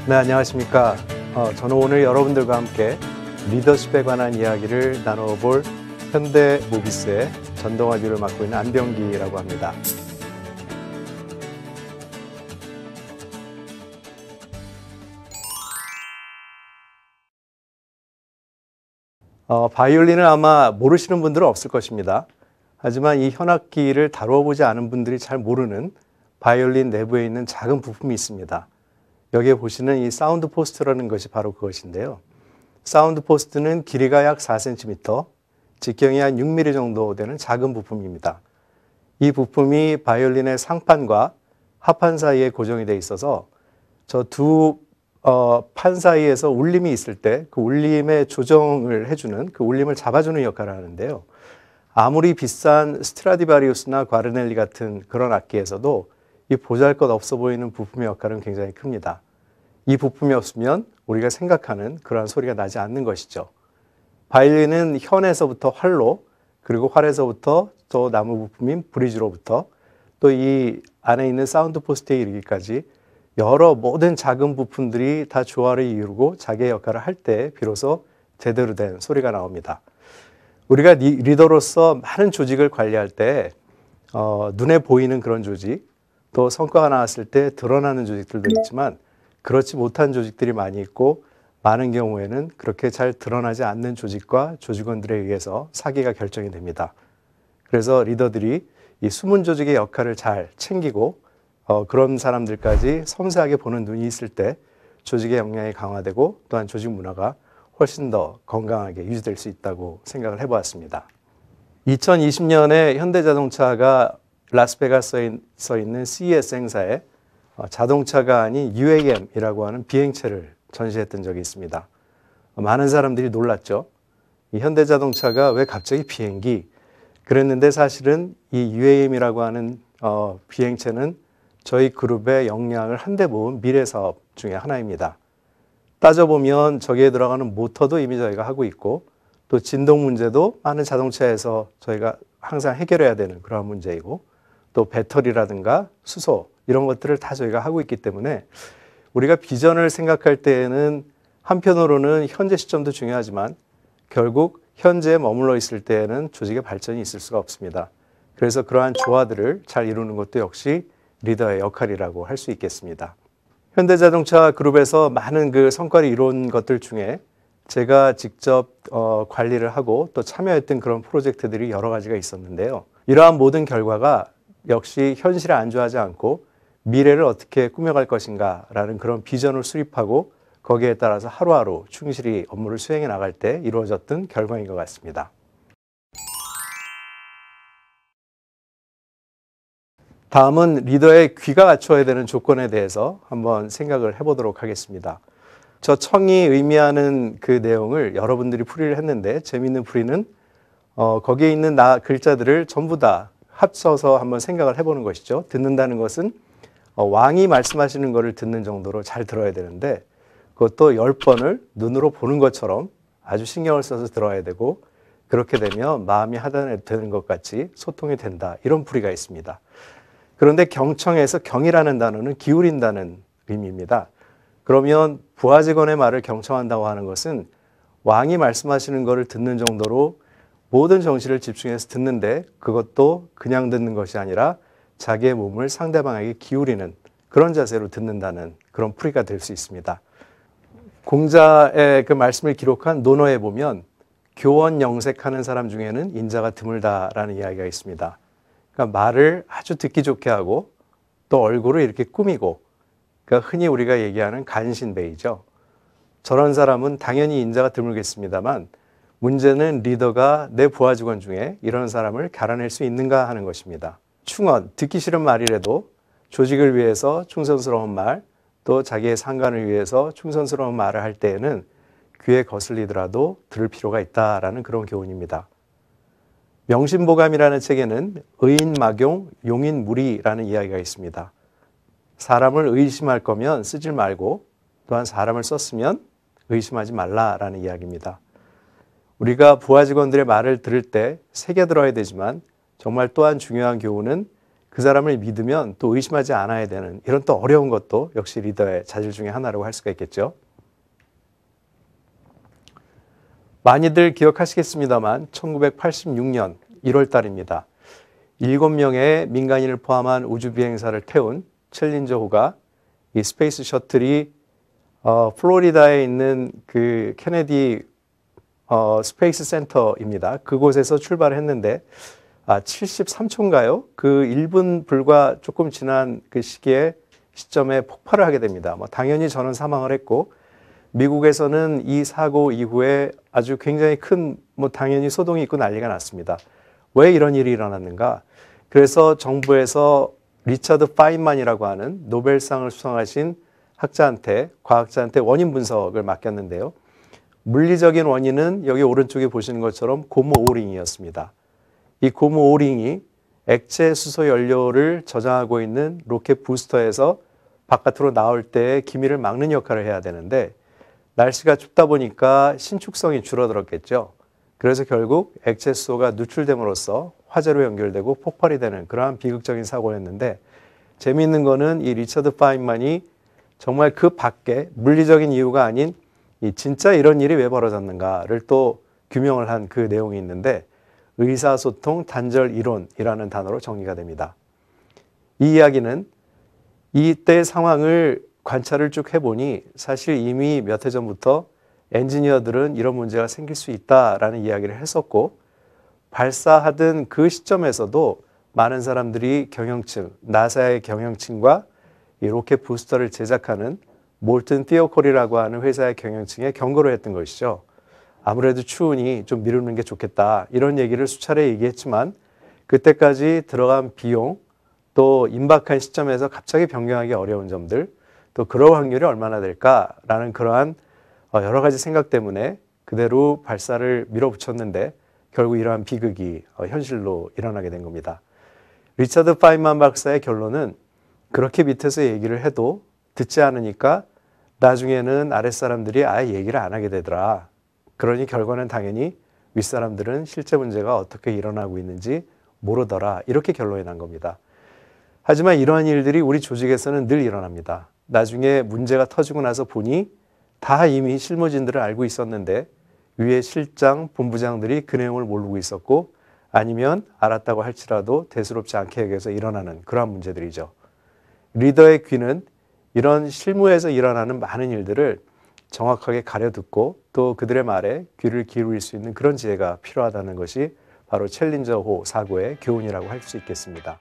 네, 안녕하십니까. 저는 오늘 여러분들과 함께 리더십에 관한 이야기를 나눠볼 현대모비스의 전동화뷰를 맡고 있는 안병기라고 합니다. 바이올린을 아마 모르시는 분들은 없을 것입니다. 하지만 이 현악기를 다뤄보지 않은 분들이 잘 모르는 바이올린 내부에 있는 작은 부품이 있습니다. 여기에 보시는 이 사운드 포스트라는 것이 바로 그것인데요. 사운드 포스트는 길이가 약 4cm, 직경이 한 6mm 정도 되는 작은 부품입니다. 이 부품이 바이올린의 상판과 하판 사이에 고정이 되어 있어서 저 두 판 사이에서 울림이 있을 때 그 울림의 조정을 해주는, 그 울림을 잡아주는 역할을 하는데요. 아무리 비싼 스트라디바리우스나 과르넬리 같은 그런 악기에서도 이 보잘것없어 보이는 부품의 역할은 굉장히 큽니다. 이 부품이 없으면 우리가 생각하는 그러한 소리가 나지 않는 것이죠. 바이올린은 현에서부터 활로, 그리고 활에서부터 또 나무 부품인 브리지로부터 또 이 안에 있는 사운드 포스트에 이르기까지 여러 모든 작은 부품들이 다 조화를 이루고 자기의 역할을 할 때 비로소 제대로 된 소리가 나옵니다. 우리가 리더로서 많은 조직을 관리할 때 눈에 보이는 그런 조직, 또 성과가 나왔을 때 드러나는 조직들도 있지만 그렇지 못한 조직들이 많이 있고, 많은 경우에는 그렇게 잘 드러나지 않는 조직과 조직원들에 의해서 사기가 결정이 됩니다. 그래서 리더들이 이 숨은 조직의 역할을 잘 챙기고 그런 사람들까지 섬세하게 보는 눈이 있을 때 조직의 역량이 강화되고 또한 조직 문화가 훨씬 더 건강하게 유지될 수 있다고 생각을 해보았습니다. 2020년에 현대자동차가 라스베가스에 서 있는 CES 행사에 자동차가 아닌 UAM이라고 하는 비행체를 전시했던 적이 있습니다. 많은 사람들이 놀랐죠. 이 현대자동차가 왜 갑자기 비행기? 그랬는데 사실은 이 UAM이라고 하는 비행체는 저희 그룹의 역량을 한데 모은 미래 사업 중에 하나입니다. 따져보면 저기에 들어가는 모터도 이미 저희가 하고 있고, 또 진동 문제도 많은 자동차에서 저희가 항상 해결해야 되는 그런 문제이고, 또 배터리라든가 수소 이런 것들을 다 저희가 하고 있기 때문에 우리가 비전을 생각할 때에는 한편으로는 현재 시점도 중요하지만 결국 현재에 머물러 있을 때에는 조직의 발전이 있을 수가 없습니다. 그래서 그러한 조화들을 잘 이루는 것도 역시 리더의 역할이라고 할 수 있겠습니다. 현대자동차 그룹에서 많은 그 성과를 이룬 것들 중에 제가 직접 관리를 하고 또 참여했던 그런 프로젝트들이 여러 가지가 있었는데요. 이러한 모든 결과가 역시 현실에 안주하지 않고 미래를 어떻게 꾸며갈 것인가라는 그런 비전을 수립하고 거기에 따라서 하루하루 충실히 업무를 수행해 나갈 때 이루어졌던 결과인 것 같습니다. 다음은 리더의 귀가 갖춰야 되는 조건에 대해서 한번 생각을 해보도록 하겠습니다. 저 청이 의미하는 그 내용을 여러분들이 풀이를 했는데, 재미있는 풀이는 거기에 있는 글자들을 전부 다 합쳐서 한번 생각을 해보는 것이죠. 듣는다는 것은 왕이 말씀하시는 것을 듣는 정도로 잘 들어야 되는데, 그것도 10번을 눈으로 보는 것처럼 아주 신경을 써서 들어야 되고, 그렇게 되면 마음이 하단되는 것 같이 소통이 된다, 이런 풀이가 있습니다. 그런데 경청에서 경이라는 단어는 기울인다는 의미입니다. 그러면 부하 직원의 말을 경청한다고 하는 것은 왕이 말씀하시는 것을 듣는 정도로 모든 정신을 집중해서 듣는데, 그것도 그냥 듣는 것이 아니라 자기의 몸을 상대방에게 기울이는 그런 자세로 듣는다는 그런 풀이가 될 수 있습니다. 공자의 그 말씀을 기록한 논어에 보면 교원 영색하는 사람 중에는 인자가 드물다라는 이야기가 있습니다. 그러니까 말을 아주 듣기 좋게 하고 또 얼굴을 이렇게 꾸미고, 그러니까 흔히 우리가 얘기하는 간신배이죠. 저런 사람은 당연히 인자가 드물겠습니다만, 문제는 리더가 내 부하 직원 중에 이런 사람을 갈아낼 수 있는가 하는 것입니다. 충언, 듣기 싫은 말이라도 조직을 위해서 충성스러운 말, 또 자기의 상관을 위해서 충성스러운 말을 할 때에는 귀에 거슬리더라도 들을 필요가 있다라는 그런 교훈입니다. 명심보감이라는 책에는 의인막용, 용인무리라는 이야기가 있습니다. 사람을 의심할 거면 쓰지 말고, 또한 사람을 썼으면 의심하지 말라라는 이야기입니다. 우리가 부하 직원들의 말을 들을 때 새겨들어야 되지만, 정말 또한 중요한 교훈은 그 사람을 믿으면 또 의심하지 않아야 되는 이런 또 어려운 것도 역시 리더의 자질 중에 하나라고 할 수가 있겠죠. 많이들 기억하시겠습니다만 1986년 1월 달입니다. 7명의 민간인을 포함한 우주 비행사를 태운 챌린저호가 이 스페이스 셔틀이 플로리다에 있는 그 케네디 스페이스 센터입니다. 그곳에서 출발을 했는데 73초인가요? 그 1분 불과 조금 지난 그 시점에 폭발을 하게 됩니다. 당연히 저는 사망을 했고 미국에서는 이 사고 이후에 아주 굉장히 큰 당연히 소동이 있고 난리가 났습니다. 왜 이런 일이 일어났는가? 그래서 정부에서 리처드 파인만이라고 하는 노벨상을 수상하신 과학자한테 원인 분석을 맡겼는데요. 물리적인 원인은 여기 오른쪽에 보시는 것처럼 고무 오링이었습니다. 이 고무 오링이 액체 수소 연료를 저장하고 있는 로켓 부스터에서 바깥으로 나올 때 기미를 막는 역할을 해야 되는데 날씨가 춥다 보니까 신축성이 줄어들었겠죠. 그래서 결국 액체 수소가 누출됨으로써 화재로 연결되고 폭발이 되는 그러한 비극적인 사고였는데 재미있는 거는 이 리처드 파인만이 정말 그 밖에 물리적인 이유가 아닌 진짜 이런 일이 왜 벌어졌는가를 또 규명을 한 그 내용이 있는데 의사소통 단절 이론이라는 단어로 정리가 됩니다. 이 이야기는 이때 상황을 관찰을 쭉 해보니 사실 이미 몇 해 전부터 엔지니어들은 이런 문제가 생길 수 있다라는 이야기를 했었고 발사하던 그 시점에서도 많은 사람들이 나사의 경영층과 이 로켓 부스터를 제작하는 몰튼 티어콜이라고 하는 회사의 경영층에 경고를 했던 것이죠. 아무래도 추우니 좀 미루는 게 좋겠다. 이런 얘기를 수차례 얘기했지만 그때까지 들어간 비용 또 임박한 시점에서 갑자기 변경하기 어려운 점들 또 그럴 확률이 얼마나 될까라는 그러한 여러 가지 생각 때문에 그대로 발사를 밀어붙였는데 결국 이러한 비극이 현실로 일어나게 된 겁니다. 리처드 파인만 박사의 결론은 그렇게 밑에서 얘기를 해도 듣지 않으니까 나중에는 아랫사람들이 아예 얘기를 안 하게 되더라. 그러니 결과는 당연히 윗사람들은 실제 문제가 어떻게 일어나고 있는지 모르더라. 이렇게 결론이 난 겁니다. 하지만 이러한 일들이 우리 조직에서는 늘 일어납니다. 나중에 문제가 터지고 나서 보니 다 이미 실무진들은 알고 있었는데 위에 실장, 본부장들이 그 내용을 모르고 있었고 아니면 알았다고 할지라도 대수롭지 않게 여겨서 일어나는 그러한 문제들이죠. 리더의 귀는 이런 실무에서 일어나는 많은 일들을 정확하게 가려듣고 또 그들의 말에 귀를 기울일 수 있는 그런 지혜가 필요하다는 것이 바로 챌린저호 사고의 교훈이라고 할 수 있겠습니다.